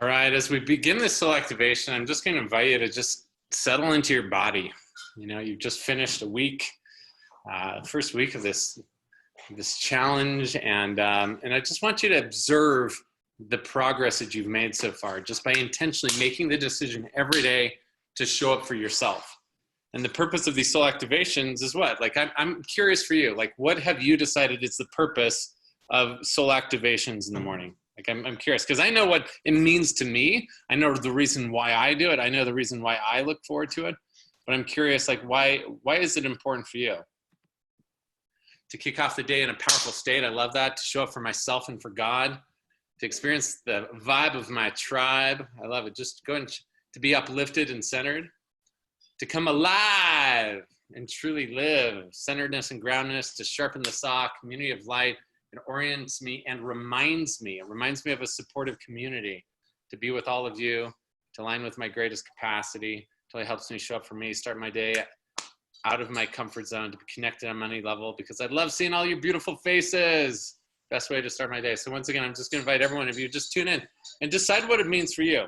All right, as we begin this soul activation, I'm just going to invite you to just settle into your body. You know, you've just finished a week, first week of this challenge, and I just want you to observe the progress that you've made so far, just by intentionally making the decision every day to show up for yourself. And the purpose of these soul activations is what? Like, I'm curious for you. Like, what have you decided is the purpose of soul activations in the morning? Like, I'm curious because I know what it means to me. I know the reason why I do it. I know the reason why I look forward to it. But I'm curious, like, why is it important for you? To kick off the day in a powerful state, I love that. To show up for myself and for God. To experience the vibe of my tribe. I love it. Just going to be uplifted and centered. To come alive and truly live. Centeredness and groundedness. To sharpen the saw, community of light. It orients me and reminds me of a supportive community, to be with all of you, to align with my greatest capacity, until it helps me show up for me, start my day out of my comfort zone, to be connected on any level, because I love seeing all your beautiful faces. Best way to start my day. So once again, I'm just going to invite every one of you, just tune in and decide what it means for you.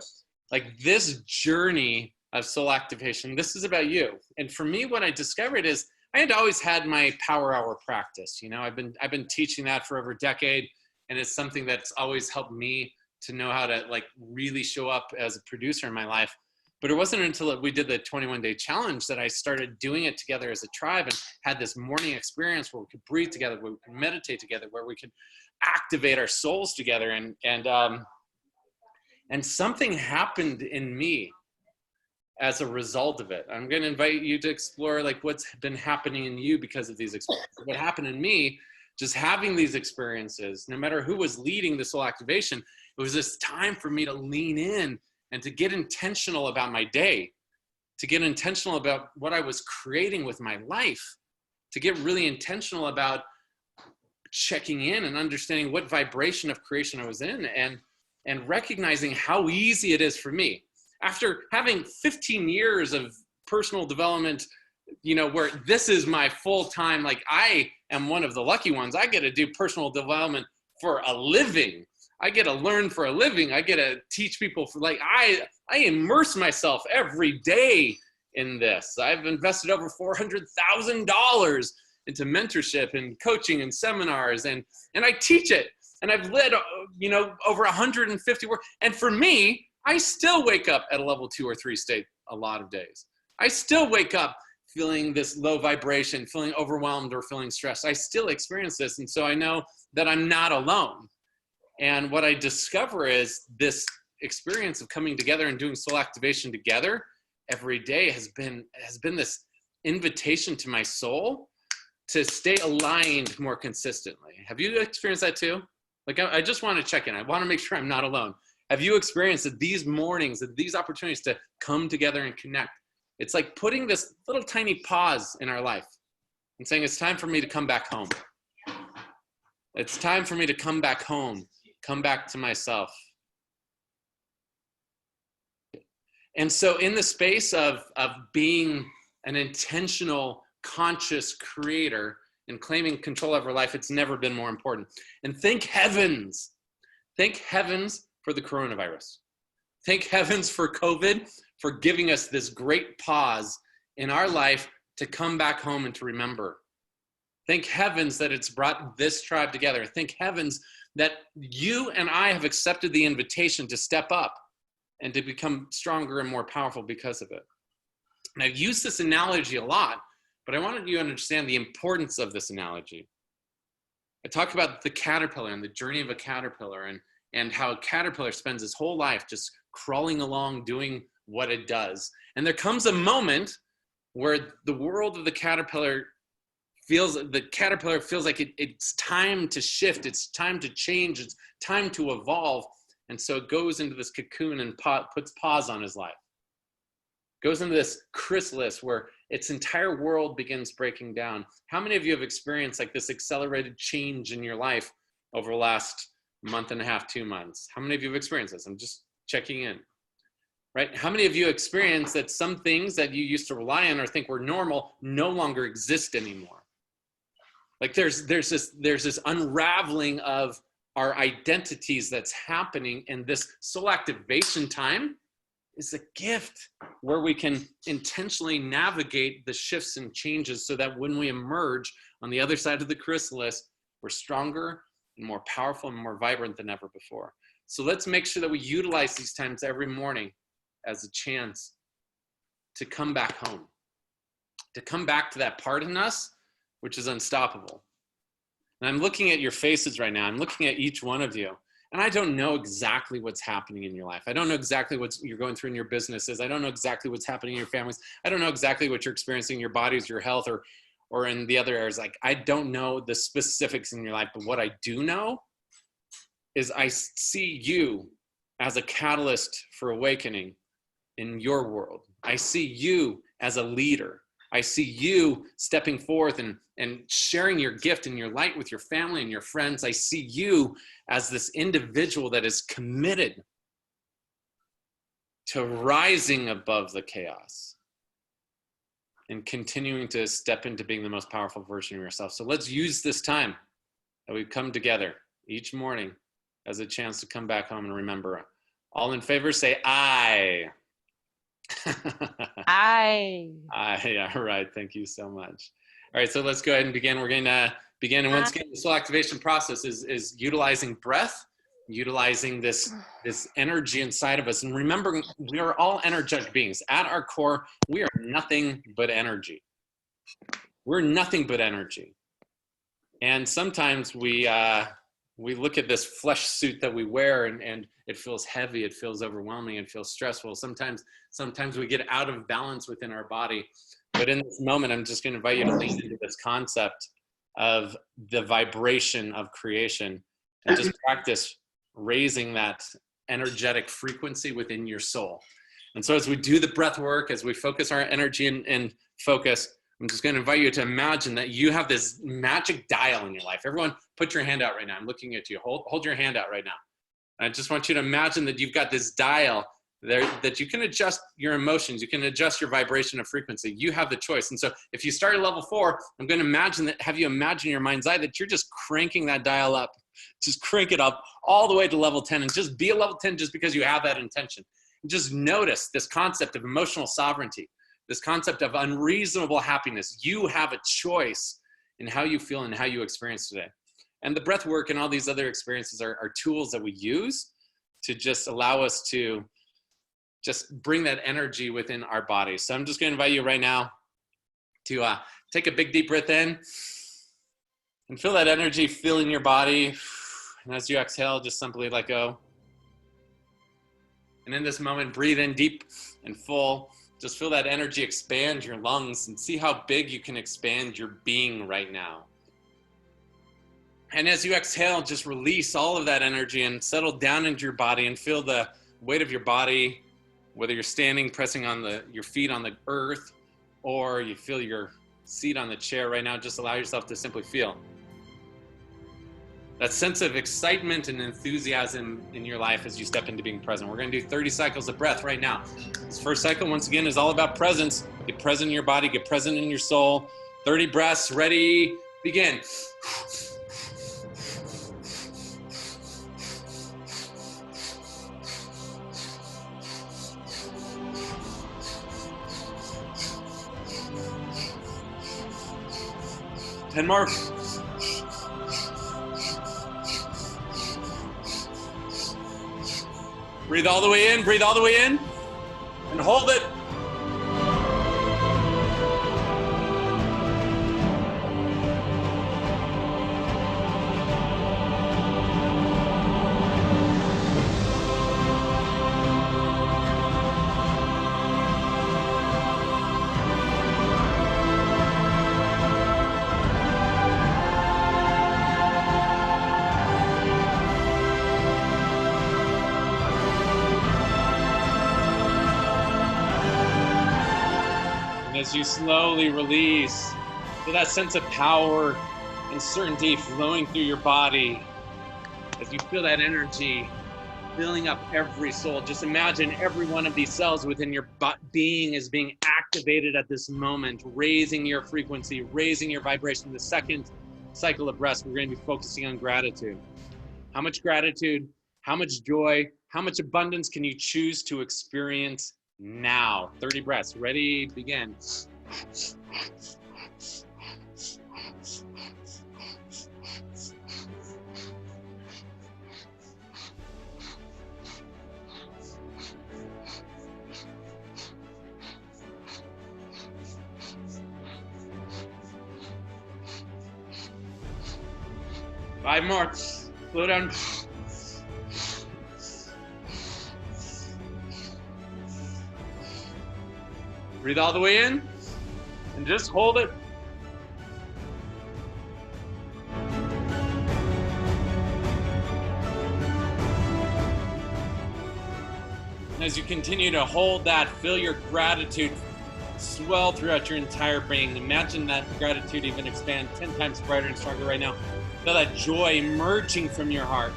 Like, this journey of soul activation, this is about you. And for me, what I discovered is I had always had my power hour practice. You know, I've been teaching that for over a decade, and it's something that's always helped me to know how to, like, really show up as a producer in my life. But it wasn't until we did the 21-day challenge that I started doing it together as a tribe, and had this morning experience where we could breathe together, where we could meditate together, where we could activate our souls together. And something happened in me as a result of it. I'm going to invite you to explore, like, what's been happening in you because of these experiences. What happened in me, just having these experiences, no matter who was leading the soul activation, it was this time for me to lean in and to get intentional about my day, to get intentional about what I was creating with my life, to get really intentional about checking in and understanding what vibration of creation I was in, and recognizing how easy it is for me. After having 15 years of personal development, you know, where this is my full time, like, I am one of the lucky ones. I get to do personal development for a living. I get to learn for a living. I get to teach people for, like, I immerse myself every day in this. I've invested over $400,000 into mentorship and coaching and seminars, and I teach it. And I've led, you know, over 150 work. And for me, I still wake up at a level 2 or 3 state a lot of days. I still wake up feeling this low vibration, feeling overwhelmed or feeling stressed. I still experience this. And so I know that I'm not alone. And what I discover is this experience of coming together and doing soul activation together every day has been this invitation to my soul to stay aligned more consistently. Have you experienced that too? Like, I just want to check in. I want to make sure I'm not alone. Have you experienced that these mornings, that these opportunities to come together and connect, it's like putting this little tiny pause in our life and saying, it's time for me to come back home. It's time for me to come back home, come back to myself. And so in the space of being an intentional, conscious creator and claiming control over life, it's never been more important. And thank heavens for the coronavirus. Thank heavens for COVID, for giving us this great pause in our life to come back home and to remember. Thank heavens that it's brought this tribe together. Thank heavens that you and I have accepted the invitation to step up and to become stronger and more powerful because of it. And I've used this analogy a lot, but I wanted you to understand the importance of this analogy. I talk about the caterpillar and the journey of a caterpillar, and how a caterpillar spends his whole life just crawling along, doing what it does. And there comes a moment where the world of the caterpillar feels like it's time to shift, it's time to change, it's time to evolve. And so it goes into this cocoon and puts pause on his life. Goes into this chrysalis where its entire world begins breaking down. How many of you have experienced, like, this accelerated change in your life over the last month and a half, 2 months? How many of you have experienced this? I'm just checking in, right? How many of you experience that some things that you used to rely on or think were normal no longer exist anymore? Like, there's this unraveling of our identities that's happening, and this soul activation time is a gift where we can intentionally navigate the shifts and changes so that when we emerge on the other side of the chrysalis, we're stronger and more powerful and more vibrant than ever before. So let's make sure that we utilize these times every morning as a chance to come back home, to come back to that part in us which is unstoppable. And I'm looking at your faces right now. I'm looking at each one of you. And I don't know exactly what's happening in your life. I don't know exactly what you're going through in your businesses. I don't know exactly what's happening in your families. I don't know exactly what you're experiencing in your bodies, your health, or in the other areas. Like, I don't know the specifics in your life, but what I do know is I see you as a catalyst for awakening in your world. I see you as a leader. I see you stepping forth and sharing your gift and your light with your family and your friends. I see you as this individual that is committed to rising above the chaos and continuing to step into being the most powerful version of yourself. So let's use this time that we've come together each morning as a chance to come back home and remember. All in favor, say aye. Aye. Yeah, all right. Thank you so much. All right, so let's go ahead and begin. We're going to begin. And once again, the soul activation process is utilizing breath, utilizing this energy inside of us. And remembering, we are all energetic beings. At our core, we are nothing but energy. We're nothing but energy. And sometimes we look at this flesh suit that we wear and it feels heavy, it feels overwhelming, it feels stressful. Sometimes we get out of balance within our body. But in this moment, I'm just going to invite you to lean into this concept of the vibration of creation and just practice raising that energetic frequency within your soul. And so as we do the breath work, as we focus our energy and focus, I'm just going to invite you to imagine that you have this magic dial in your life. Everyone, put your hand out right now. I'm looking at you. Hold your hand out right now. I just want you to imagine that you've got this dial there that you can adjust your emotions. You can adjust your vibration of frequency. You have the choice. And so if you start at level 4, I'm going to have you imagine in your mind's eye that you're just cranking that dial up. Just crank it up all the way to level 10 and just be a level 10 just because you have that intention. And just notice this concept of emotional sovereignty, this concept of unreasonable happiness. You have a choice in how you feel and how you experience today. And the breath work and all these other experiences are tools that we use to just allow us to just bring that energy within our bodies. So I'm just going to invite you right now to take a big deep breath in and feel that energy filling your body. And as you exhale, just simply let go. And in this moment, breathe in deep and full. Just feel that energy expand your lungs and see how big you can expand your being right now. And as you exhale, just release all of that energy and settle down into your body and feel the weight of your body, whether you're standing, pressing on your feet on the earth, or you feel your seat on the chair right now. Just allow yourself to simply feel that sense of excitement and enthusiasm in your life as you step into being present. We're going to do 30 cycles of breath right now. This first cycle, once again, is all about presence. Get present in your body, get present in your soul. 30 breaths, ready, begin. 10 more. Breathe all the way in, breathe all the way in, and hold it. As you slowly release, feel that sense of power and certainty flowing through your body. As you feel that energy filling up every soul, just imagine every one of these cells within your being is being activated at this moment, raising your frequency, raising your vibration. The second cycle of breath, we're going to be focusing on gratitude. How much gratitude, how much joy, how much abundance can you choose to experience now? 30 breaths. Ready, begin. 5 more. Slow down. Breathe all the way in and just hold it. And as you continue to hold that, feel your gratitude swell throughout your entire being. Imagine that gratitude even expand 10 times brighter and stronger right now. Feel that joy emerging from your heart.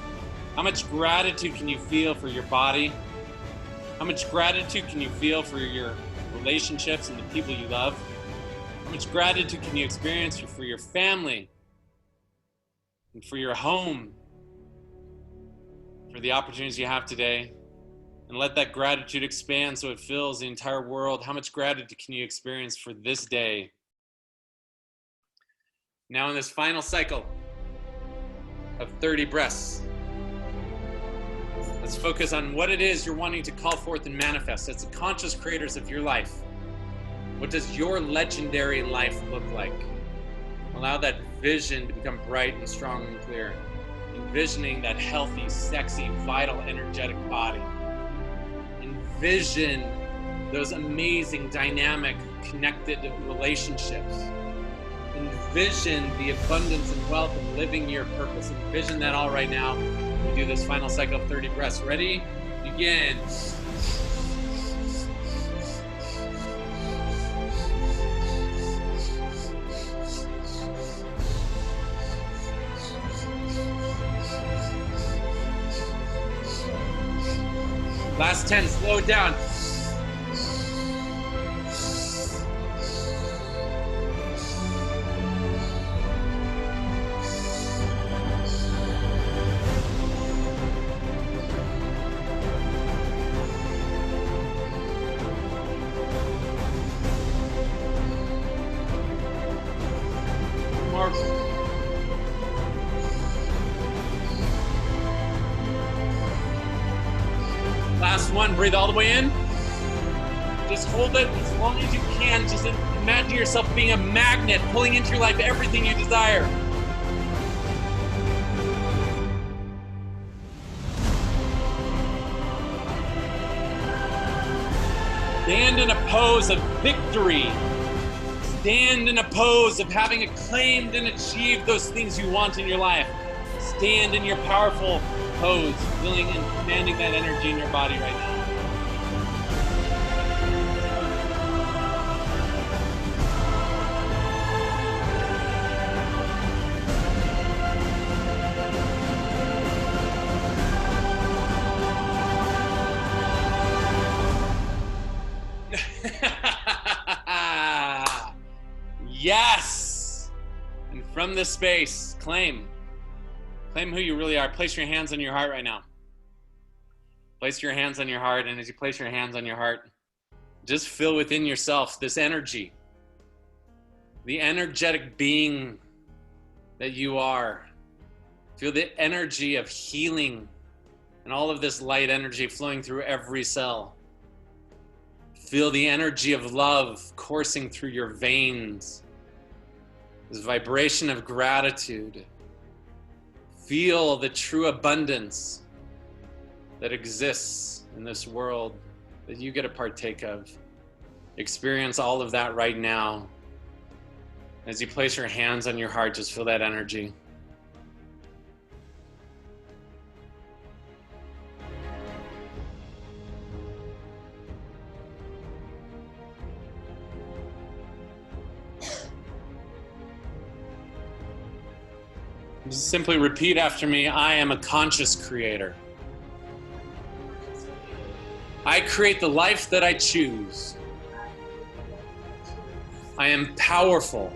How much gratitude can you feel for your body? How much gratitude can you feel for your relationships and the people you love? How much gratitude can you experience for your family and for your home, for the opportunities you have today? And let that gratitude expand so it fills the entire world. How much gratitude can you experience for this day? Now in this final cycle of 30 breaths, let's focus on what it is you're wanting to call forth and manifest as the conscious creators of your life. What does your legendary life look like? Allow that vision to become bright and strong and clear. Envisioning that healthy, sexy, vital, energetic body. Envision those amazing, dynamic, connected relationships. Envision the abundance and wealth of living your purpose. Envision that all right now. We do this final cycle of 30 breaths. Ready? Begin. Last 10, slow it down. More. Last one, breathe all the way in. Just hold it as long as you can. Just imagine yourself being a magnet, pulling into your life everything you desire. Stand in a pose of victory. Stand in a pose of having acclaimed and achieved those things you want in your life. Stand in your powerful pose, feeling and commanding that energy in your body right now. Yes! And from this space, claim who you really are. Place your hands on your heart right now. Place your hands on your heart, and as you place your hands on your heart, just feel within yourself this energy, the energetic being that you are. Feel the energy of healing and all of this light energy flowing through every cell. Feel the energy of love coursing through your veins. This vibration of gratitude. Feel the true abundance that exists in this world that you get to partake of. Experience all of that right now. As you place your hands on your heart, just feel that energy. Just simply repeat after me. I am a conscious creator. I create the life that I choose. I am powerful.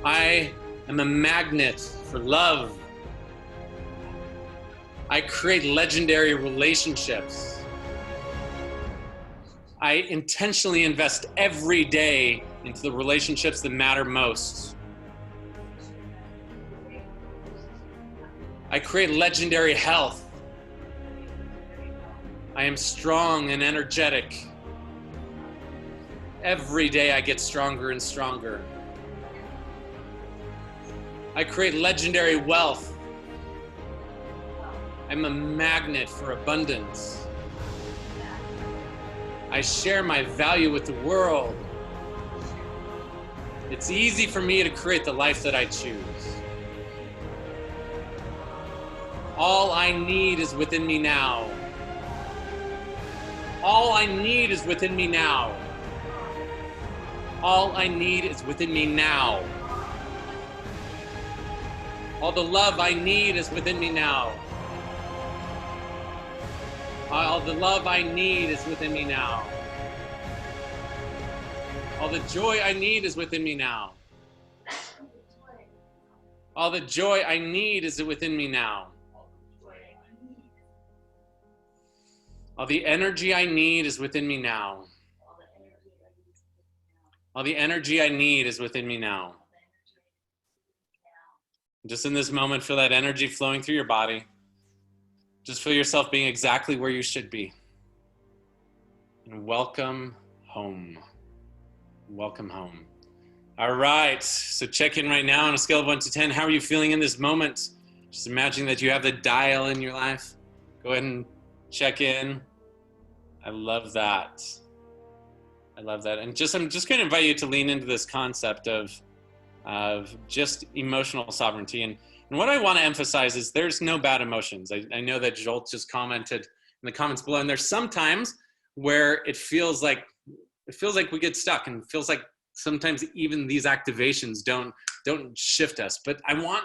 I am a magnet for love, I create legendary relationships. I intentionally invest every day into the relationships that matter most. I create legendary health. I am strong and energetic. Every day I get stronger and stronger. I create legendary wealth. I'm a magnet for abundance. I share my value with the world. It's easy for me to create the life that I choose. All I need is within me now. All I need is within me now. All I need is within me now. All the love I need is within me now. All the love I need is within me now. All the joy I need is within me now. All the joy I need is within me now. All the energy I need is within me now. All the energy I need is within me now. Just in this moment, feel that energy flowing through your body. Just feel yourself being exactly where you should be. And welcome home. Welcome home. All right, so check in right now on a scale of 1 to 10. How are you feeling in this moment? Just imagine that you have the dial in your life. Go ahead and check in. I love that. I love that. And I'm just going to invite you to lean into this concept of just emotional sovereignty. And what I want to emphasize is there's no bad emotions. I know that Jolt just commented in the comments below, and there's sometimes where it feels like we get stuck, and it feels like sometimes even these activations don't shift us. But I want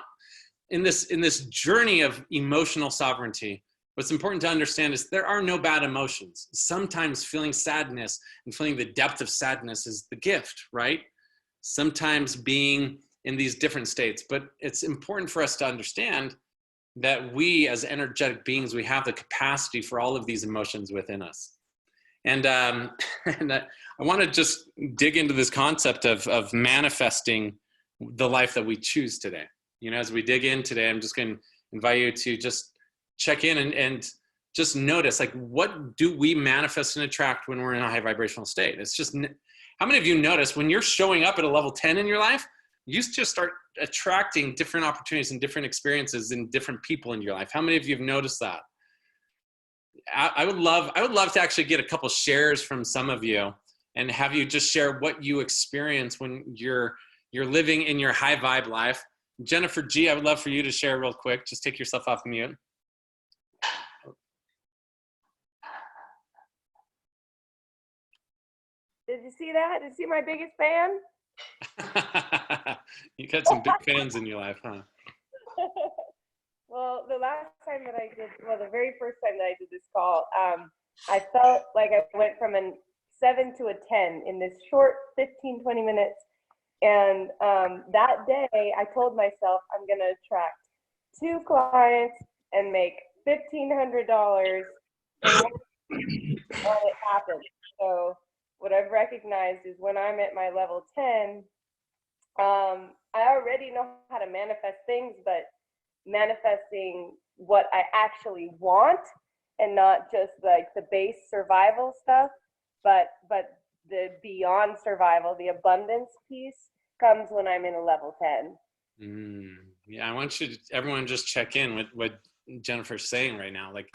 in this journey of emotional sovereignty, what's important to understand is there are no bad emotions. Sometimes feeling sadness and feeling the depth of sadness is the gift, right? Sometimes being in these different states, but it's important for us to understand that we as energetic beings, we have the capacity for all of these emotions within us. And I want to just dig into this concept of manifesting the life that we choose today. You know, as we dig in today, I'm just going to invite you to just check in and just notice, like, what do we manifest and attract when we're in a high vibrational state? It's just, how many of you notice when you're showing up at a level 10 in your life, you just start attracting different opportunities and different experiences and different people in your life? How many of you have noticed that? I would love to actually get a couple shares from some of you and have you just share what you experience when you're living in your high vibe life. Jennifer G, I would love for you to share real quick. Just take yourself off mute. Did you see that? Did you see my biggest fan? You got some big fans in your life, huh? Well, the very first time that I did this call, I felt like I went from a 7 to a 10 in this short 15, 20 minutes. And that day I told myself I'm going to attract 2 clients and make $1,500. And it happened. So what I've recognized is when I'm at my level 10, I already know how to manifest things, but manifesting what I actually want and not just like the base survival stuff, but the beyond survival, the abundance piece comes when I'm in a level 10. Yeah, I want everyone just check in with what Jennifer's saying right now. Like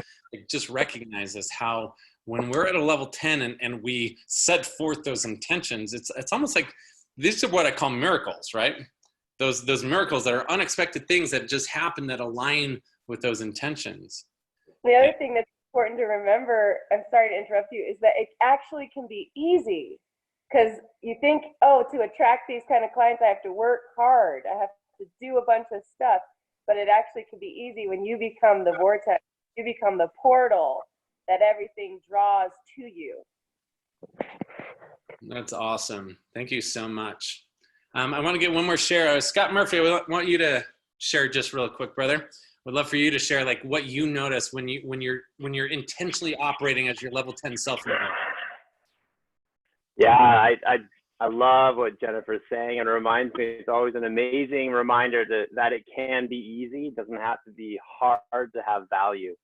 just recognize this, how when we're at a level 10 and we set forth those intentions, it's almost like these are what I call miracles, right? Those miracles that are unexpected things that just happen that align with those intentions. The other thing that's important to remember, I'm sorry to interrupt you, is that it actually can be easy. Because you think, oh, to attract these kind of clients, I have to work hard. I have to do a bunch of stuff. But it actually can be easy when you become the vortex, you become the portal that everything draws to you. That's awesome. Thank you so much. I want to get one more share. Scott Murphy, I want you to share just real quick, brother. would love for you to share like what you notice when you're intentionally operating as your level 10 self. Yeah, I love what Jennifer's saying, and it reminds me, it's always an amazing reminder that it can be easy. It doesn't have to be hard to have value,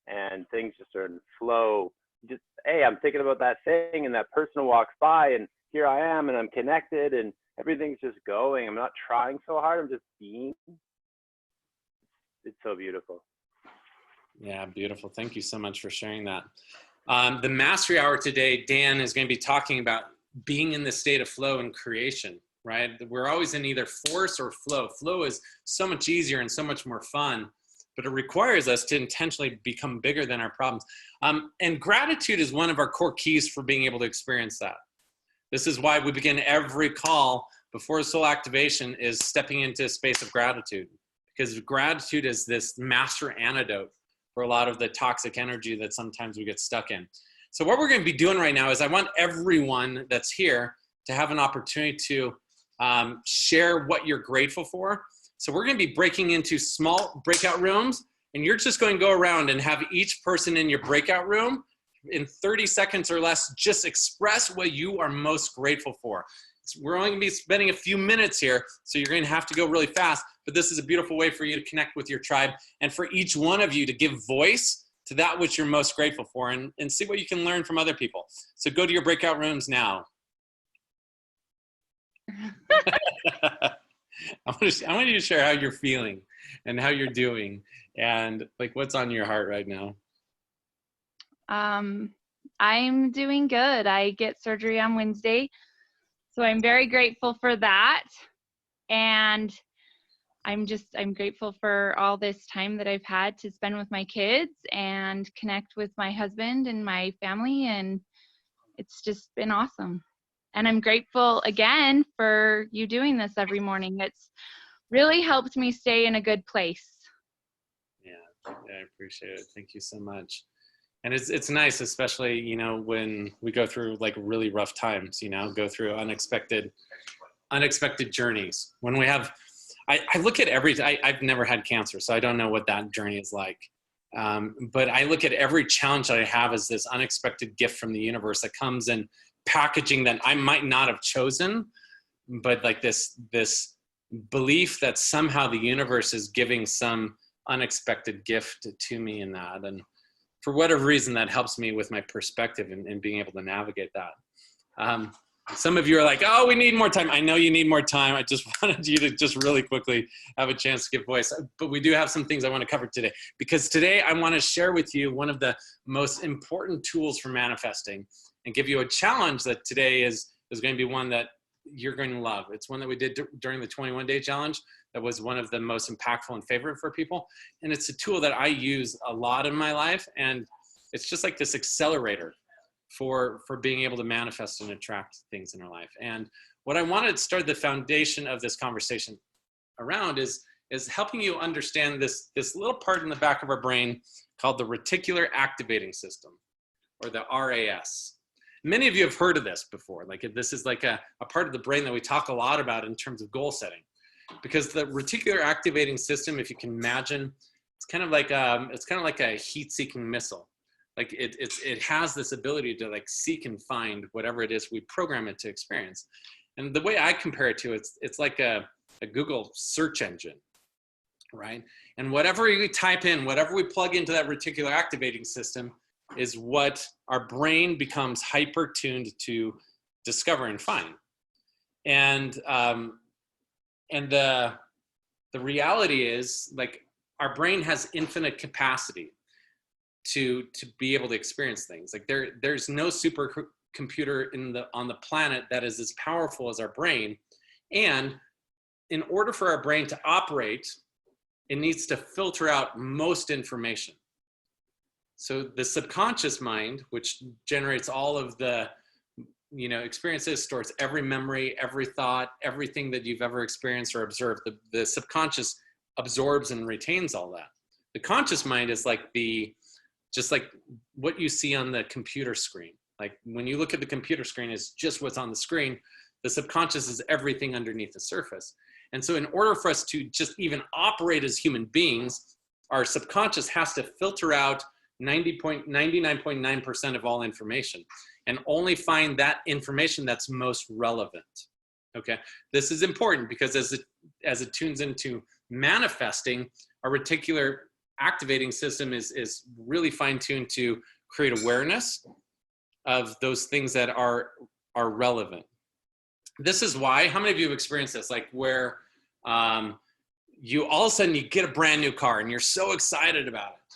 and things just sort of flow. Just, hey, I'm thinking about that thing, and that person walks by, and here I am, and I'm connected, and everything's just going. I'm not trying so hard. I'm just being. It's so beautiful. Yeah, beautiful. Thank you so much for sharing that. The Mastery Hour today, Dan is going to be talking about being in the state of flow and creation, right? We're always in either force or flow. Flow is so much easier and so much more fun, but it requires us to intentionally become bigger than our problems. And gratitude is one of our core keys for being able to experience that. This is why we begin every call before soul activation is stepping into a space of gratitude, because gratitude is this master antidote for a lot of the toxic energy that sometimes we get stuck in. So what we're going to be doing right now is I want everyone that's here to have an opportunity to share what you're grateful for. So we're going to be breaking into small breakout rooms, and you're just going to go around and have each person in your breakout room in 30 seconds or less just express what you are most grateful for. We're only going to be spending a few minutes here, so you're going to have to go really fast, but this is a beautiful way for you to connect with your tribe and for each one of you to give voice to that which you're most grateful for, and see what you can learn from other people. So go to your breakout rooms now. I want you to share how you're feeling and how you're doing and like what's on your heart right now. I'm doing good. I get surgery on Wednesday, so I'm very grateful for that. And I'm grateful for all this time that I've had to spend with my kids and connect with my husband and my family, and it's just been awesome. And I'm grateful again for you doing this every morning. It's really helped me stay in a good place. Yeah, I appreciate it. Thank you so much. And it's nice, especially, you know, when we go through like really rough times, you know, go through unexpected journeys. When we have, I look at I've never had cancer, so I don't know what that journey is like. But I look at every challenge that I have as this unexpected gift from the universe that comes in packaging that I might not have chosen, but like this belief that somehow the universe is giving some unexpected gift to me in that. And for whatever reason, that helps me with my perspective and being able to navigate that. Some of you are like, oh, we need more time. I know you need more time. I just wanted you to just really quickly have a chance to give voice. But we do have some things I want to cover today, because today I want to share with you one of the most important tools for manifesting and give you a challenge that today is going to be one that you're going to love. It's one that we did during the 21-day challenge. That was one of the most impactful and favorite for people. And it's a tool that I use a lot in my life. And it's just like this accelerator for being able to manifest and attract things in our life. And what I wanted to start the foundation of this conversation around is helping you understand this little part in the back of our brain called the reticular activating system, or the RAS. Many of you have heard of this before. Like this is like a part of the brain that we talk a lot about in terms of goal setting, because the reticular activating system, if you can imagine, it's kind of like a heat-seeking missile. Like it has this ability to like seek and find whatever it is we program it to experience. And the way I compare it to, it's like a Google search engine, right? And whatever you type in, whatever we plug into that reticular activating system is what our brain becomes hyper tuned to discover and find. And the reality is, like, our brain has infinite capacity to be able to experience things. Like there's no supercomputer on the planet that is as powerful as our brain. And in order for our brain to operate, it needs to filter out most information. So the subconscious mind, which generates all of the experiences, stores every memory, every thought, everything that you've ever experienced or observed. The subconscious absorbs and retains all that. The conscious mind is like just like what you see on the computer screen. Like when you look at the computer screen, it's just what's on the screen. The subconscious is everything underneath the surface. And so in order for us to just even operate as human beings, our subconscious has to filter out 99.9% of all information and only find that information that's most relevant. Okay, this is important because as it tunes into manifesting, our reticular activating system is really fine-tuned to create awareness of those things that are relevant. This is why, how many of you have experienced this, like where you all of a sudden you get a brand new car and you're so excited about it,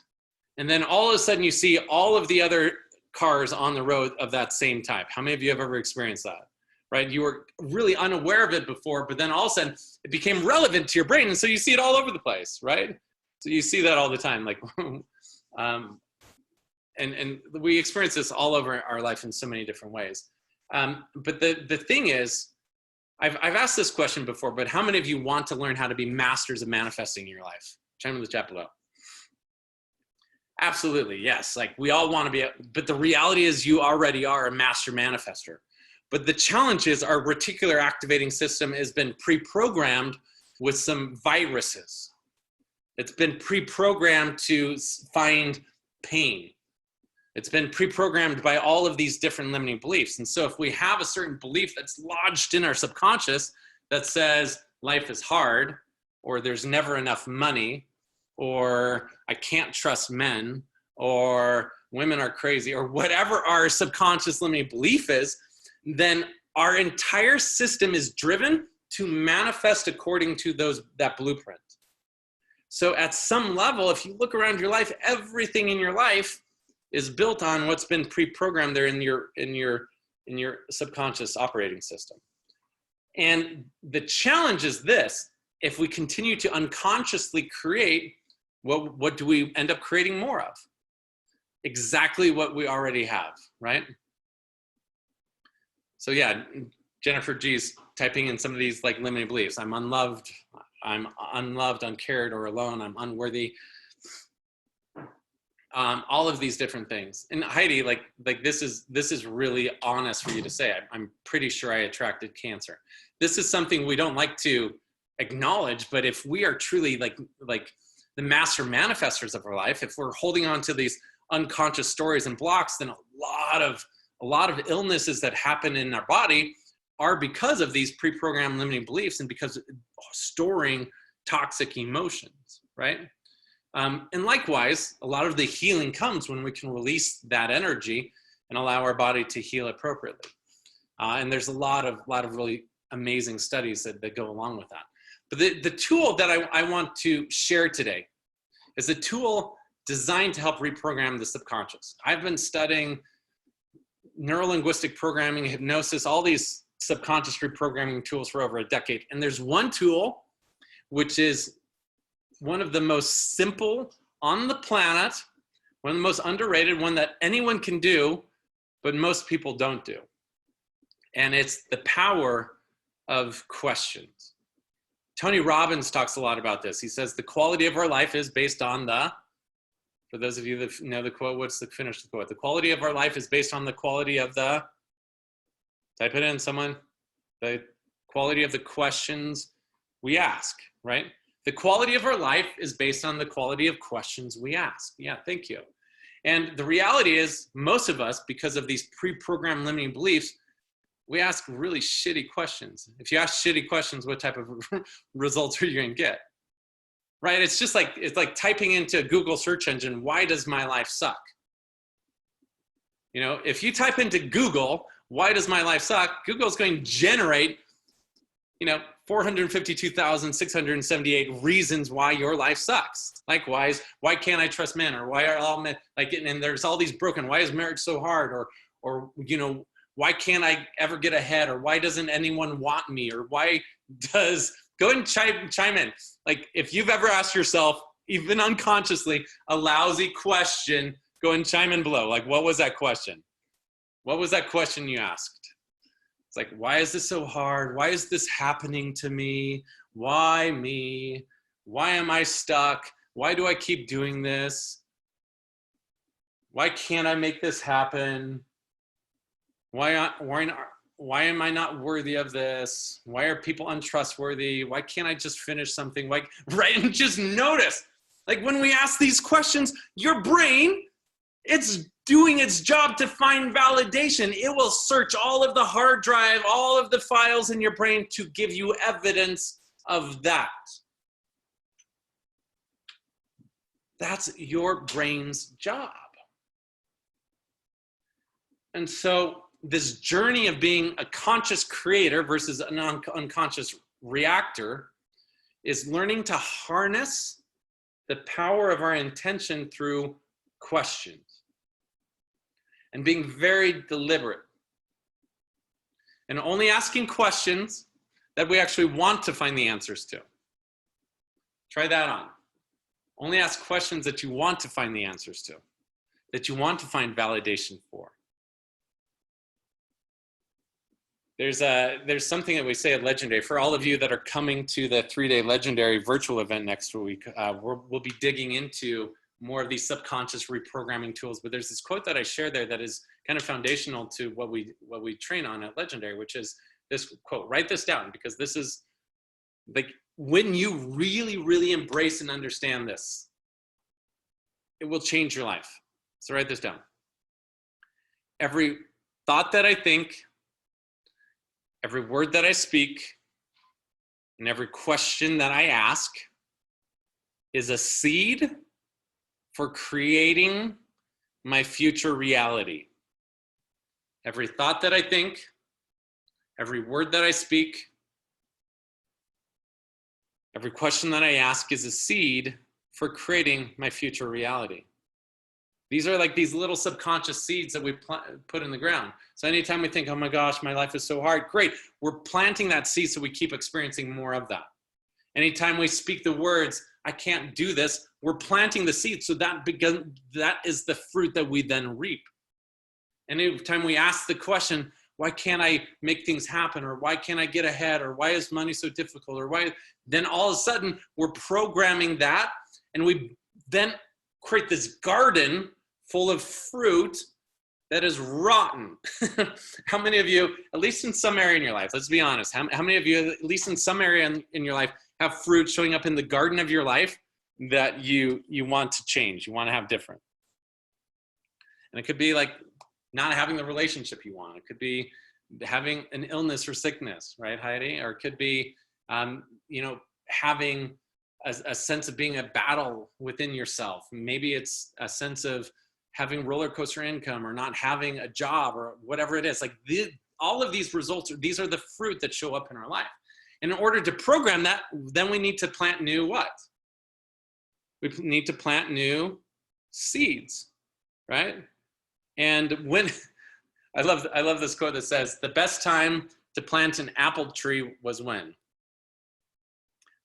and then all of a sudden you see all of the other cars on the road of that same type? How many of you have ever experienced that? Right? You were really unaware of it before, but then all of a sudden it became relevant to your brain, and so you see it all over the place, right? So you see that all the time, like, and we experience this all over our life in so many different ways. But the thing is, I've asked this question before, but how many of you want to learn how to be masters of manifesting in your life? Chime in the chat below. Absolutely, yes. Like we all want to be, but the reality is you already are a master manifester. But the challenge is our reticular activating system has been pre-programmed with some viruses. It's been pre-programmed to find pain. It's been pre-programmed by all of these different limiting beliefs. And so if we have a certain belief that's lodged in our subconscious that says life is hard, or there's never enough money, or I can't trust men, or women are crazy, or whatever our subconscious limiting belief is, then our entire system is driven to manifest according to that blueprint. So at some level, if you look around your life, everything in your life is built on what's been pre-programmed there in your subconscious operating system. And the challenge is this: if we continue to unconsciously create, what do we end up creating more of? Exactly what we already have, right? So yeah, Jennifer G's typing in some of these like limiting beliefs. I'm unloved, uncared, or alone. I'm unworthy. All of these different things. And Heidi, like this is really honest for you to say. I'm pretty sure I attracted cancer. This is something we don't like to acknowledge, but if we are truly like the master manifestors of our life, if we're holding on to these unconscious stories and blocks, then a lot of illnesses that happen in our body are because of these pre-programmed limiting beliefs and because storing toxic emotions, right? And likewise, a lot of the healing comes when we can release that energy and allow our body to heal appropriately. And there's a lot of really amazing studies that go along with that. But the tool that I want to share today is a tool designed to help reprogram the subconscious. I've been studying neurolinguistic programming, hypnosis, all these subconscious reprogramming tools for over a decade. And there's one tool which is one of the most simple on the planet, one of the most underrated, one that anyone can do, but most people don't do. And it's the power of questions. Tony Robbins talks a lot about this. He says the quality of our life is based on for those of you that know the quote, finish the quote? The quality of our life is based on the quality of type it in, someone. The quality of the questions we ask, right? The quality of our life is based on the quality of questions we ask. Yeah, thank you. And the reality is, most of us, because of these pre-programmed limiting beliefs, we ask really shitty questions. If you ask shitty questions, what type of results are you going to get? Right? It's like typing into a Google search engine, why does my life suck? You know, if you type into Google, why does my life suck? Google's going to generate, 452,678 reasons why your life sucks. Likewise, why can't I trust men? Or why are all men and there's all these broken, why is marriage so hard? Or why can't I ever get ahead? Or why doesn't anyone want me? Or why does, go ahead and chime in. Like if you've ever asked yourself, even unconsciously, a lousy question, go ahead and chime in below. Like, what was that question? What was that question you asked? It's like, why is this so hard? Why is this happening to me? Why me? Why am I stuck? Why do I keep doing this? Why can't I make this happen? Why am I not worthy of this? Why are people untrustworthy? Why can't I just finish something? Right? And just notice Like when we ask these questions, your brain, it's doing its job to find validation. It will search all of the hard drive, all of the files in your brain to give you evidence of that. That's your brain's job. And so this journey of being a conscious creator versus an unconscious reactor is learning to harness the power of our intention through questions and being very deliberate and only asking questions that we actually want to find the answers to. Try that on. Only ask questions that you want to find the answers to, that you want to find validation for. There's something that we say at Legendary. For all of you that are coming to the 3-day Legendary virtual event next week, we'll be digging into more of these subconscious reprogramming tools. But there's this quote that I share there that is kind of foundational to what we train on at Legendary, which is this quote. Write this down, because this is like when you really, really embrace and understand this, it will change your life. So write this down. Every thought that I think, every word that I speak, and every question that I ask is a seed for creating my future reality. Every thought that I think, every word that I speak, every question that I ask is a seed for creating my future reality. These are like these little subconscious seeds that we put in the ground. So anytime we think, oh my gosh, my life is so hard, great. We're planting that seed so we keep experiencing more of that. Anytime we speak the words, I can't do this, we're planting the seed so that is the fruit that we then reap. Anytime we ask the question, why can't I make things happen? Or why can't I get ahead? Or why is money so difficult? Or why? Then all of a sudden we're programming that, and we then create this garden full of fruit that is rotten. How many of you, at least in some area in your life, let's be honest, how many of you, at least in some area in your life, have fruit showing up in the garden of your life that you want to change, you want to have different? And it could be like not having the relationship you want. It could be having an illness or sickness, right, Heidi? Or it could be, having a sense of being a battle within yourself. Maybe it's a sense of having roller coaster income or not having a job or whatever it is. Like all of these results, these are the fruit that show up in our life. And in order to program that, then we need to plant new what? We need to plant new seeds, right? And when, I love this quote that says, the best time to plant an apple tree was when?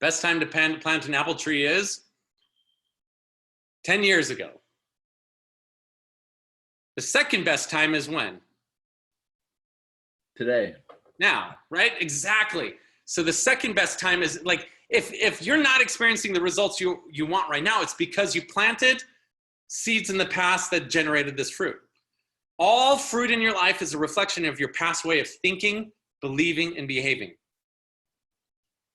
Best time to plant an apple tree is 10 years ago. The second best time is when? Today. Now, right? Exactly. So the second best time is like, if you're not experiencing the results you want right now, it's because you planted seeds in the past that generated this fruit. All fruit in your life is a reflection of your past way of thinking, believing, and behaving.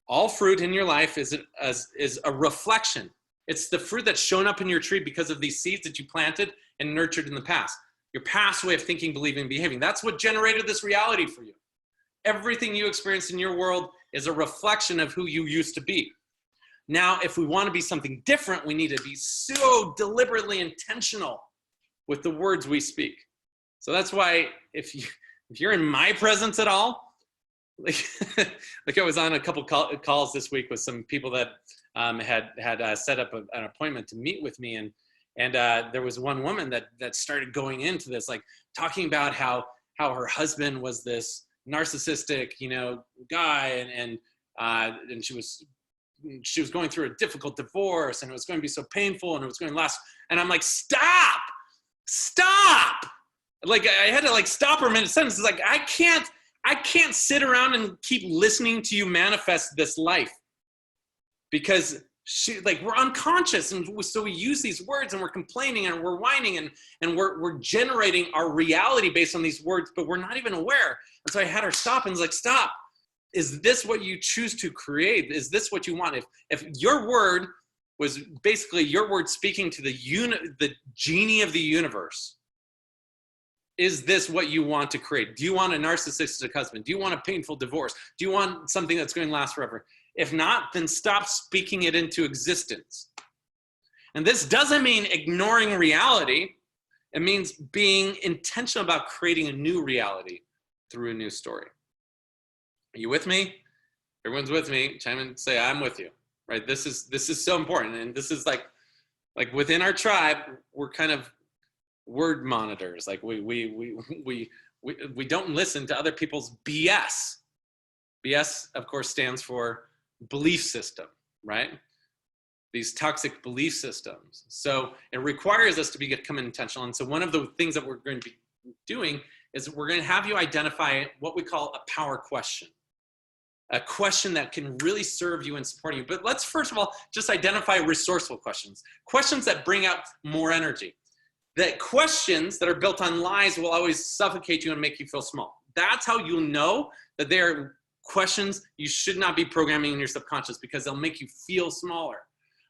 All fruit in your life is a reflection. It's the fruit that's shown up in your tree because of these seeds that you planted and nurtured in the past. Your past way of thinking, believing, and behaving. That's what generated this reality for you. Everything you experience in your world is a reflection of who you used to be. Now, if we want to be something different, we need to be so deliberately intentional with the words we speak. So that's why if you're in my presence at all, like I was on a couple calls this week with some people that had set up an appointment to meet with me, and there was one woman that started going into this, like talking about how her husband was this narcissistic, guy, and she was going through a difficult divorce, and it was going to be so painful, and it was going to last. And I'm like, stop! Like I had to stop her mid-sentence. It's like I can't sit around and keep listening to you manifest this life, because we're unconscious, and so we use these words, and we're complaining, and we're whining, and we're generating our reality based on these words, but we're not even aware. And so I had her stop and was like, stop. Is this what you choose to create? Is this what you want? If your word was basically your word speaking to the genie of the universe. Is this what you want to create? Do you want a narcissistic husband? Do you want a painful divorce? Do you want something that's going to last forever? If not, then stop speaking it into existence. And this doesn't mean ignoring reality. It means being intentional about creating a new reality through a new story. Are you with me? Everyone's with me. Chime in and say, I'm with you, right? This is so important. And this is like within our tribe, we're kind of word monitors. Like we don't listen to other people's BS. BS, of course, stands for belief system, right? These toxic belief systems. So it requires us to become intentional. And so one of the things that we're going to be doing is we're going to have you identify what we call a power question. A question that can really serve you and support you. But let's first of all just identify resourceful questions. Questions that bring out more energy. That questions that are built on lies will always suffocate you and make you feel small. That's how you'll know that they're questions you should not be programming in your subconscious, because they'll make you feel smaller.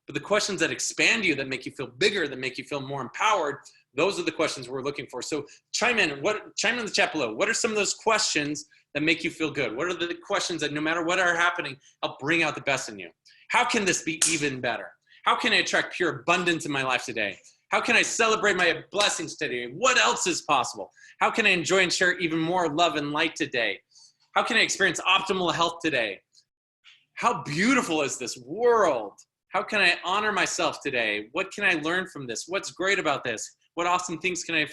But the questions that expand you, that make you feel bigger, that make you feel more empowered, those are the questions we're looking for. So chime in the chat below. What are some of those questions that make you feel good? What are the questions that no matter what are happening, help bring out the best in you? How can this be even better? How can I attract pure abundance in my life today? How can I celebrate my blessings today? What else is possible? How can I enjoy and share even more love and light today? How can I experience optimal health today? How beautiful is this world? How can I honor myself today? What can I learn from this? What's great about this? What awesome things can I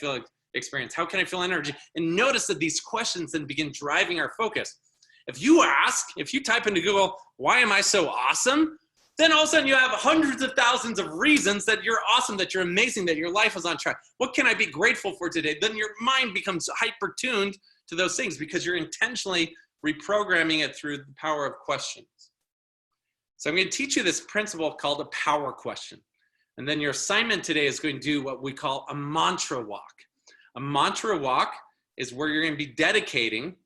experience? How can I feel energy? And notice that these questions then begin driving our focus. If you type into Google, why am I so awesome? Then all of a sudden you have hundreds of thousands of reasons that you're awesome, that you're amazing, that your life is on track. What can I be grateful for today? Then your mind becomes hyper-tuned to those things because you're intentionally reprogramming it through the power of questions. So I'm going to teach you this principle called a power question. And then your assignment today is going to do what we call a mantra walk. A mantra walk is where you're going to be dedicating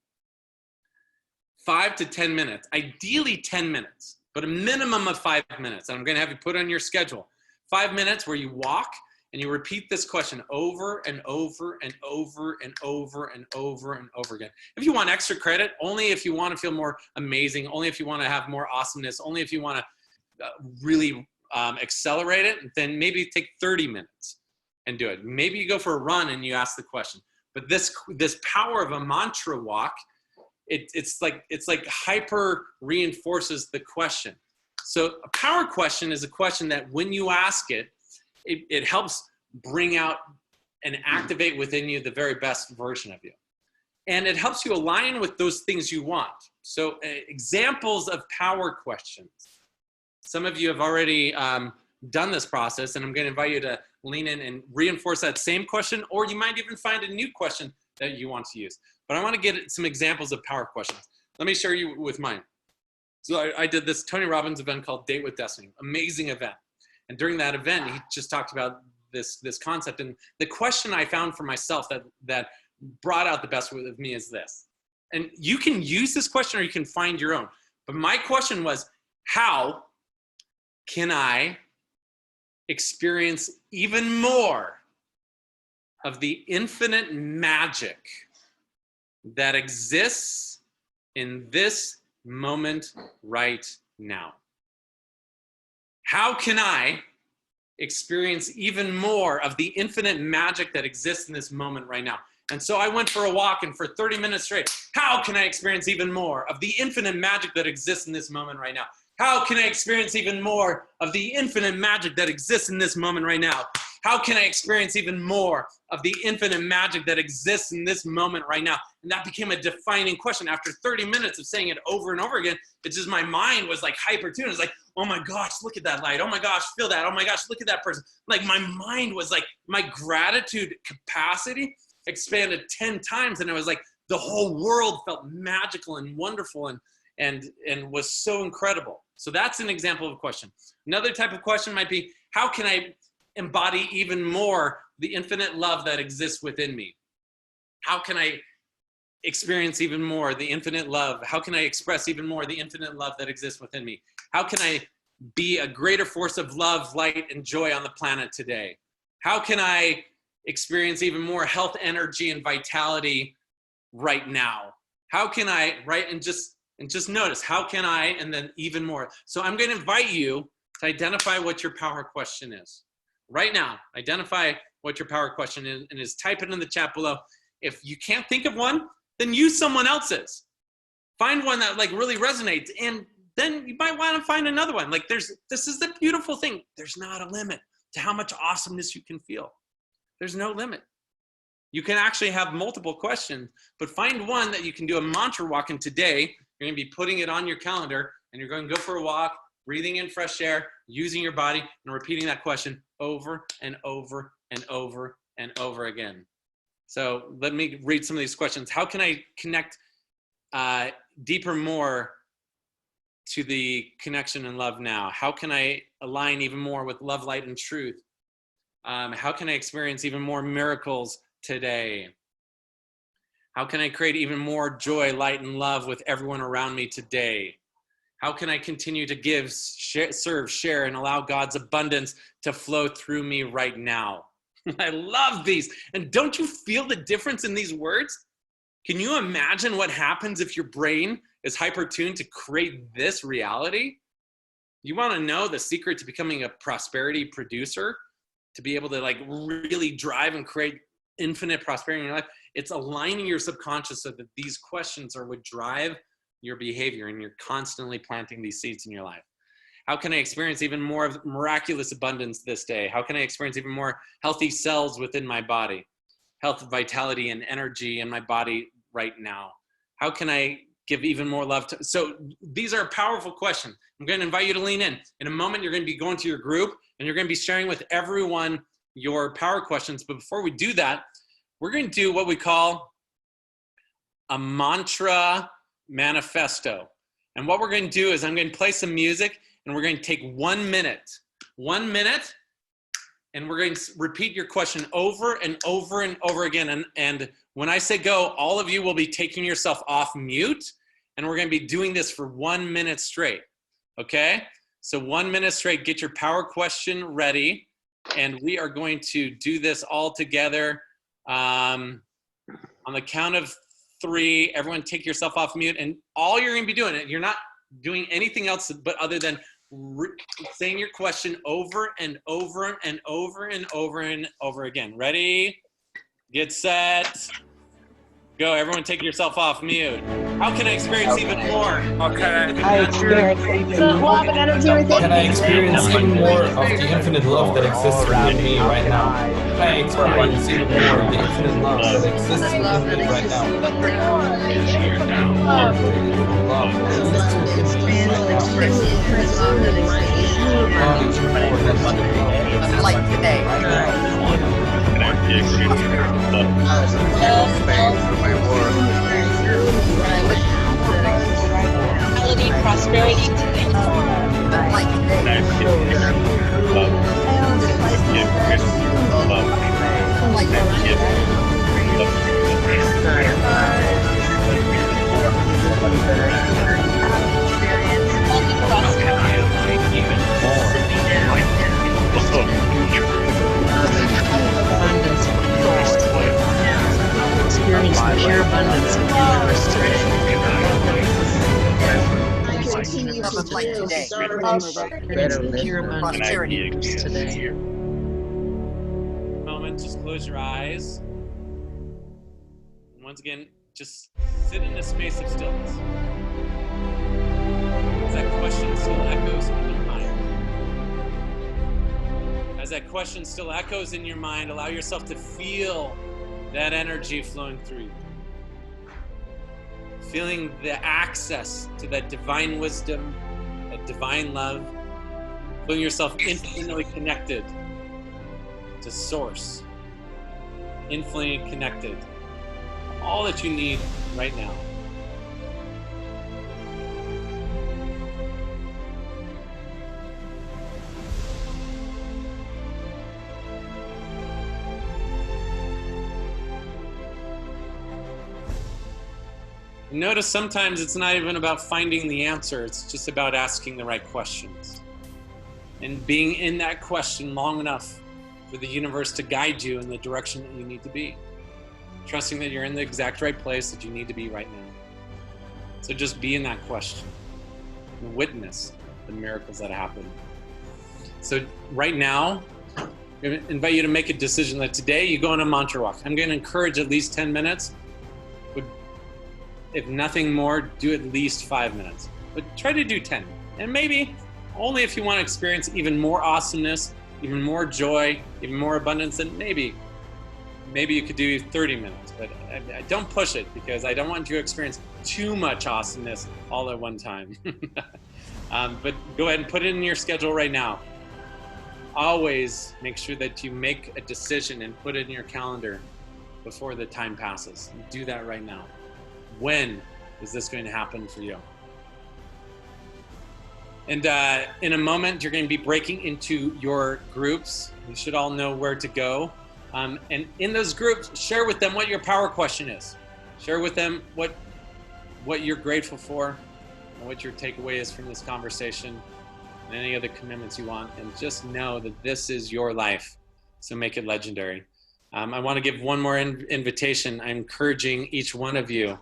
5 to 10 minutes, ideally 10 minutes, but a minimum of 5 minutes. And I'm going to have you put on your schedule 5 minutes where you walk and you repeat this question over and over and over and over and over and over again. If you want extra credit, only if you want to feel more amazing, only if you want to have more awesomeness, only if you want to really accelerate it, then maybe take 30 minutes and do it. Maybe you go for a run and you ask the question. But this power of a mantra walk, it's like hyper reinforces the question. So a power question is a question that when you ask it, it helps bring out and activate within you the very best version of you. And it helps you align with those things you want. So examples of power questions. Some of you have already done this process, and I'm going to invite you to lean in and reinforce that same question, or you might even find a new question that you want to use. But I want to get some examples of power questions. Let me share you with mine. So I did this Tony Robbins event called Date with Destiny, amazing event. And during that event, he just talked about this concept. And the question I found for myself that brought out the best with me is this. And you can use this question or you can find your own. But my question was, how can I experience even more of the infinite magic that exists in this moment right now? How can I experience even more of the infinite magic that exists in this moment right now? And so I went for a walk, and for 30 minutes straight, how can I experience even more of the infinite magic that exists in this moment right now? How can I experience even more of the infinite magic that exists in this moment right now? How can I experience even more of the infinite magic that exists in this moment right now? And that became a defining question. After 30 minutes of saying it over and over again, it's just my mind was like hyper-tuned. It was like, oh my gosh, look at that light. Oh my gosh, feel that. Oh my gosh, look at that person. Like my mind was like, my gratitude capacity expanded 10 times. And it was like the whole world felt magical and wonderful and was so incredible. So that's an example of a question. Another type of question might be, how can I embody even more the infinite love that exists within me? How can I experience even more the infinite love? How can I express even more the infinite love that exists within me? How can I be a greater force of love, light, and joy on the planet today? How can I experience even more health, energy, and vitality right now? How can I, right? And just notice, how can I, and then even more. So I'm going to invite you to identify what your power question is. Right now, identify what your power question is, and is type it in the chat below. If you can't think of one, then use someone else's. Find one that like really resonates, and then you might want to find another one. Like this is the beautiful thing. There's not a limit to how much awesomeness you can feel. There's no limit. You can actually have multiple questions, but find one that you can do a mantra walk in today. You're going to be putting it on your calendar, and you're going to go for a walk, breathing in fresh air, using your body, and repeating that question over and over and over and over again. So let me read some of these questions. How can I connect deeper more to the connection and love now? How can I align even more with love, light, and truth? How can I experience even more miracles today? How can I create even more joy, light, and love with everyone around me today? How can I continue to give, serve, share, and allow God's abundance to flow through me right now? I love these. And don't you feel the difference in these words? Can you imagine what happens if your brain is hyper-tuned to create this reality? You want to know the secret to becoming a prosperity producer? To be able to like really drive and create infinite prosperity in your life? It's aligning your subconscious so that these questions are what drive your behavior, and you're constantly planting these seeds in your life. How can I experience even more of miraculous abundance this day? How can I experience even more healthy cells within my body? Health, vitality, and energy in my body right now? How can I give even more love to? So these are powerful questions. I'm going to invite you to lean in. In a moment, you're going to be going to your group, and you're going to be sharing with everyone your power questions. But before we do that, we're going to do what we call a mantra manifesto. And what we're going to do is I'm going to play some music, and we're going to take 1 minute, and we're going to repeat your question over and over and over again. And when I say go, all of you will be taking yourself off mute, and we're going to be doing this for 1 minute straight. Okay? So 1 minute straight, get your power question ready, and we are going to do this all together. On the count of 3, everyone take yourself off mute, and all you're going to be doing, you're not doing anything else but other than saying your question over and over and over and over and over again. Ready? Get set. Go. Everyone take yourself off mute. How can I experience even more? How can I experience even more? Can I experience even more of the infinite love that exists within me right now? Can I experience even more of the infinite love that exists within me right now? Like today. Prosperity today. Like today. Experience the pure abundance of the universe today. Like today. The pure abundance of the universe today. Moment, just close your eyes. And once again, just sit in a space of stillness. As that question still echoes in your mind. As that question still echoes in your mind, allow yourself to feel that energy flowing through you. Feeling the access to that divine wisdom, that divine love. Feeling yourself infinitely connected to Source. Infinitely connected. All that you need right now. Notice sometimes it's not even about finding the answer, it's just about asking the right questions. and being in that question long enough for the universe to guide you in the direction that you need to be. Trusting that you're in the exact right place that you need to be right now. So just be in that question and witness the miracles that happen. So right now, I'm going to invite you to make a decision that today you go on a mantra walk. I'm going to encourage at least 10 minutes. But if nothing more, do at least 5 minutes. But try to do 10. And maybe only if you want to experience even more awesomeness, even more joy, even more abundance, then maybe you could do 30 minutes. But I don't push it because I don't want you to experience too much awesomeness all at one time. But go ahead and put it in your schedule right now. Always make sure that you make a decision and put it in your calendar before the time passes. Do that right now. When is this going to happen for you? And in a moment, you're going to be breaking into your groups. You should all know where to go. And in those groups, share with them what your power question is. Share with them what you're grateful for, and what your takeaway is from this conversation, and any other commitments you want. And just know that this is your life. So make it legendary. I want to give one more invitation. I'm encouraging each one of you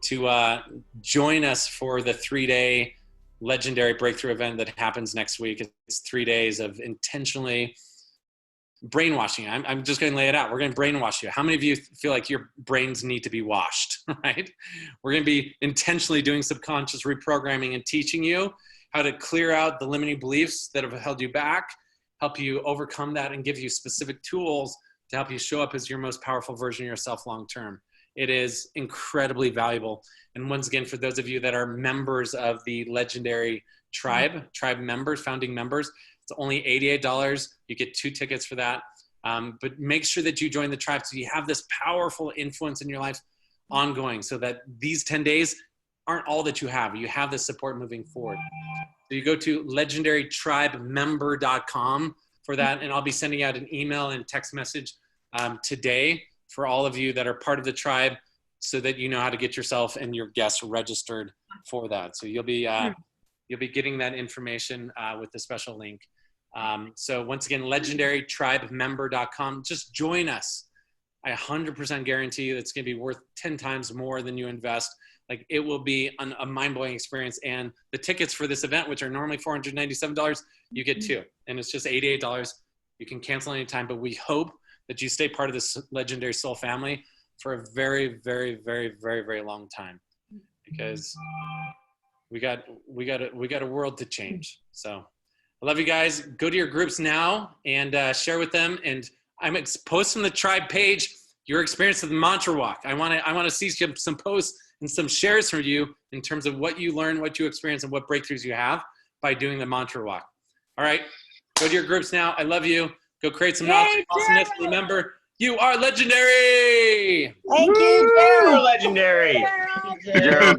to join us for the 3-day legendary breakthrough event that happens next week. It's 3 days of intentionally brainwashing. I'm just going to lay it out. We're going to brainwash you. How many of you feel like your brains need to be washed, right? We're going to be intentionally doing subconscious reprogramming and teaching you how to clear out the limiting beliefs that have held you back, help you overcome that, and give you specific tools to help you show up as your most powerful version of yourself long-term. It is incredibly valuable. And once again, for those of you that are members of the legendary tribe members, founding members, it's only $88. You get 2 tickets for that. But make sure that you join the tribe so you have this powerful influence in your life ongoing, so that these 10 days aren't all that you have. You have the support moving forward. So you go to legendarytribemember.com for that, and I'll be sending out an email and text message today for all of you that are part of the tribe, so that you know how to get yourself and your guests registered for that. So you'll be getting that information with the special link. So once again, legendarytribemember.com. Just join us. I 100% guarantee you it's going to be worth 10 times more than you invest. Like, it will be a mind-blowing experience. And the tickets for this event, which are normally $497, you get 2. And it's just $88. You can cancel anytime, but we hope that you stay part of this legendary soul family for a very, very, very, very, very long time, because we got a world to change. So I love you guys. Go to your groups now and share with them. And I'm posting the tribe page your experience of the mantra walk. I want to see some posts and some shares from you in terms of what you learned, what you experienced, and what breakthroughs you have by doing the mantra walk. All right, go to your groups now. I love you. Go create some awesomeness. Remember, you are legendary. Thank you, You're Gerald. legendary. Gerald.